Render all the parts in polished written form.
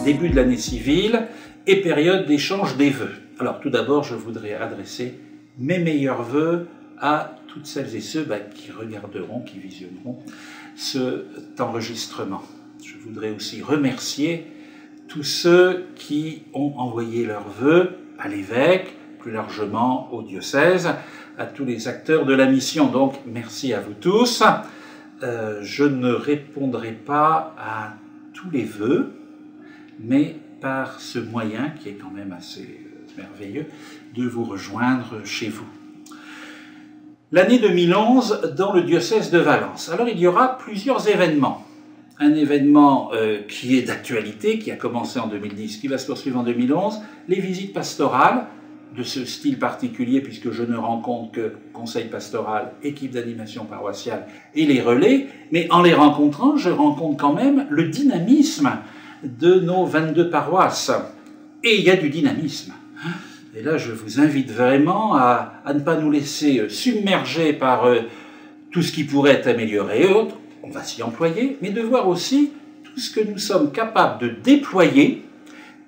début de l'année civile et période d'échange des vœux. Alors tout d'abord, je voudrais adresser mes meilleurs vœux à toutes celles et ceux qui regarderont, qui visionneront cet enregistrement. Je voudrais aussi remercier tous ceux qui ont envoyé leurs vœux à l'évêque, plus largement au diocèse, à tous les acteurs de la mission. Donc merci à vous tous. Je ne répondrai pas à tous les vœux, mais par ce moyen qui est quand même assez merveilleux de vous rejoindre chez vous. L'année 2011 dans le diocèse de Valence. Alors il y aura plusieurs événements. Un événement qui est d'actualité, qui a commencé en 2010, qui va se poursuivre en 2011, les visites pastorales de ce style particulier, puisque je ne rencontre que conseil pastoral, équipe d'animation paroissiale et les relais, mais en les rencontrant, je rencontre quand même le dynamisme de nos 22 paroisses. Et il y a du dynamisme. Et là, je vous invite vraiment à ne pas nous laisser submerger par tout ce qui pourrait être amélioré et autres. On va s'y employer, mais de voir aussi tout ce que nous sommes capables de déployer,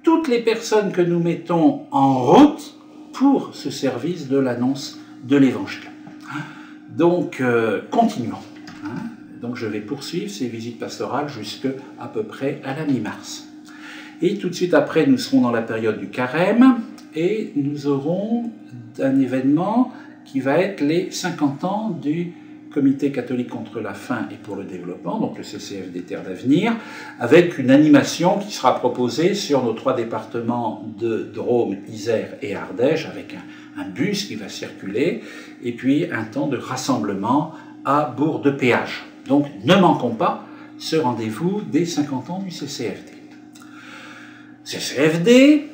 toutes les personnes que nous mettons en route pour ce service de l'annonce de l'Évangile. Donc, continuons. Donc, je vais poursuivre ces visites pastorales jusqu'à peu près à la mi-mars. Et tout de suite après, nous serons dans la période du carême et nous aurons un événement qui va être les 50 ans du Comité catholique contre la faim et pour le développement, donc le CCFD Terre d'Avenir, avec une animation qui sera proposée sur nos 3 départements de Drôme, Isère et Ardèche, avec un bus qui va circuler, et puis un temps de rassemblement à Bourg-de-Péage. Donc ne manquons pas ce rendez-vous des 50 ans du CCFD. CCFD,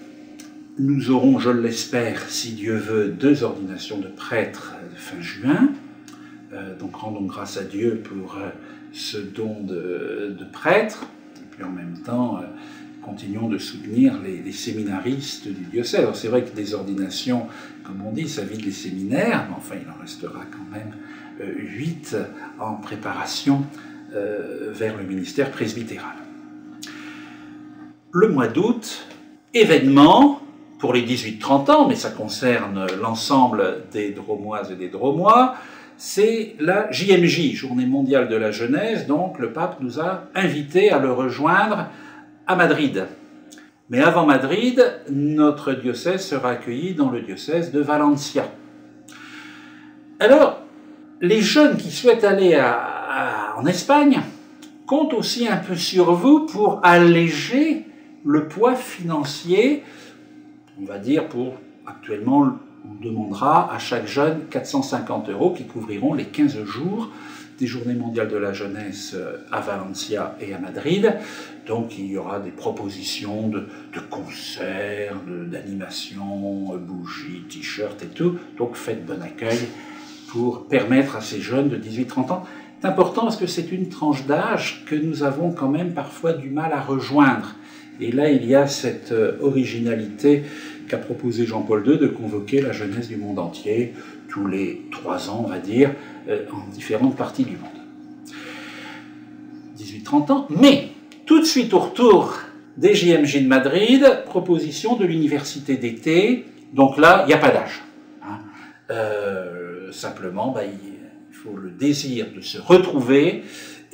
nous aurons, je l'espère, si Dieu veut, 2 ordinations de prêtres fin juin. Donc rendons grâce à Dieu pour ce don de prêtres, et puis en même temps, continuons de soutenir les séminaristes du diocèse. Alors c'est vrai que des ordinations, comme on dit, ça vide les séminaires, mais enfin il en restera quand même 8 en préparation vers le ministère presbytéral. Le mois d'août, événement pour les 18-30 ans, mais ça concerne l'ensemble des Dromoises et des Dromois, c'est la JMJ, Journée mondiale de la jeunesse, donc le pape nous a invités à le rejoindre à Madrid. Mais avant Madrid, notre diocèse sera accueilli dans le diocèse de Valencia. Alors, les jeunes qui souhaitent aller en Espagne comptent aussi un peu sur vous pour alléger le poids financier, on va dire pour actuellement... On demandera à chaque jeune 450 € qui couvriront les 15 jours des Journées mondiales de la jeunesse à Valencia et à Madrid. Donc il y aura des propositions de concerts, d'animations, bougies, t-shirts et tout. Donc faites bon accueil pour permettre à ces jeunes de 18-30 ans. C'est important parce que c'est une tranche d'âge que nous avons quand même parfois du mal à rejoindre. Et là, il y a cette originalité qu'a proposé Jean-Paul II de convoquer la jeunesse du monde entier, tous les 3 ans, on va dire, en différentes parties du monde. 18-30 ans, mais tout de suite au retour des JMJ de Madrid, proposition de l'université d'été, donc là, il n'y a pas d'âge. Simplement, il faut le désir de se retrouver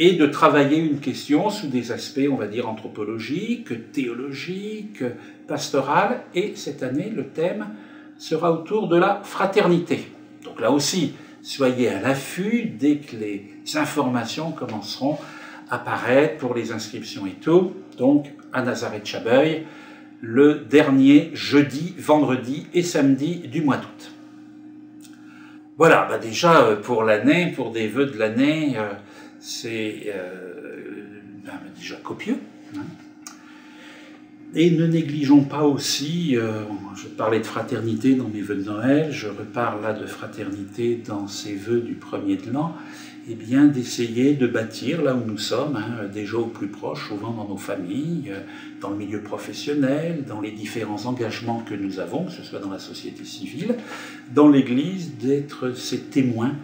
et de travailler une question sous des aspects, on va dire, anthropologiques, théologiques, pastorales. Et cette année, le thème sera autour de la fraternité. Donc là aussi, soyez à l'affût dès que les informations commenceront à apparaître pour les inscriptions et tout. Donc, à Nazareth-Chabeuil, le dernier jeudi, vendredi et samedi du mois d'août. Voilà, déjà pour l'année, pour des vœux de l'année, c'est déjà copieux. Et ne négligeons pas aussi, je parlais de fraternité dans mes vœux de Noël, je reparle là de fraternité dans ces vœux du premier de l'an, eh bien d'essayer de bâtir là où nous sommes, déjà au plus proche, souvent dans nos familles, dans le milieu professionnel, dans les différents engagements que nous avons, que ce soit dans la société civile, dans l'Église, d'être ces témoins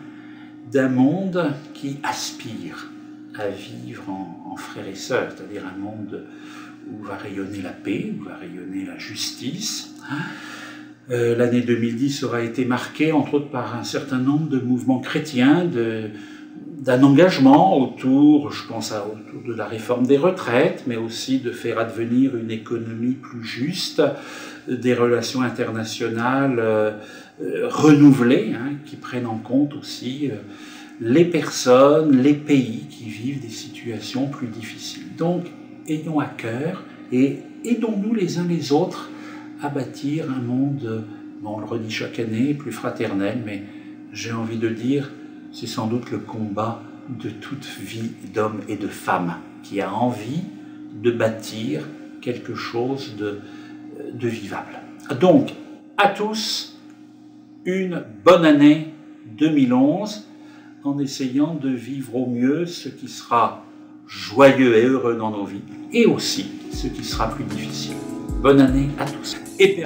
d'un monde qui aspire à vivre en frères et sœurs, c'est-à-dire un monde où va rayonner la paix, où va rayonner la justice. L'année 2010 aura été marquée, entre autres, par un certain nombre de mouvements chrétiens, d'un engagement autour, je pense autour de la réforme des retraites, mais aussi de faire advenir une économie plus juste, des relations internationales renouvelées, qui prennent en compte aussi les personnes, les pays qui vivent des situations plus difficiles. Donc, ayons à cœur et aidons-nous les uns les autres à bâtir un monde, on le redit chaque année, plus fraternel, mais j'ai envie de dire, c'est sans doute le combat de toute vie d'homme et de femme qui a envie de bâtir quelque chose de vivable. Donc, à tous, une bonne année 2011, en essayant de vivre au mieux ce qui sera joyeux et heureux dans nos vies, et aussi ce qui sera plus difficile. Bonne année à tous. Et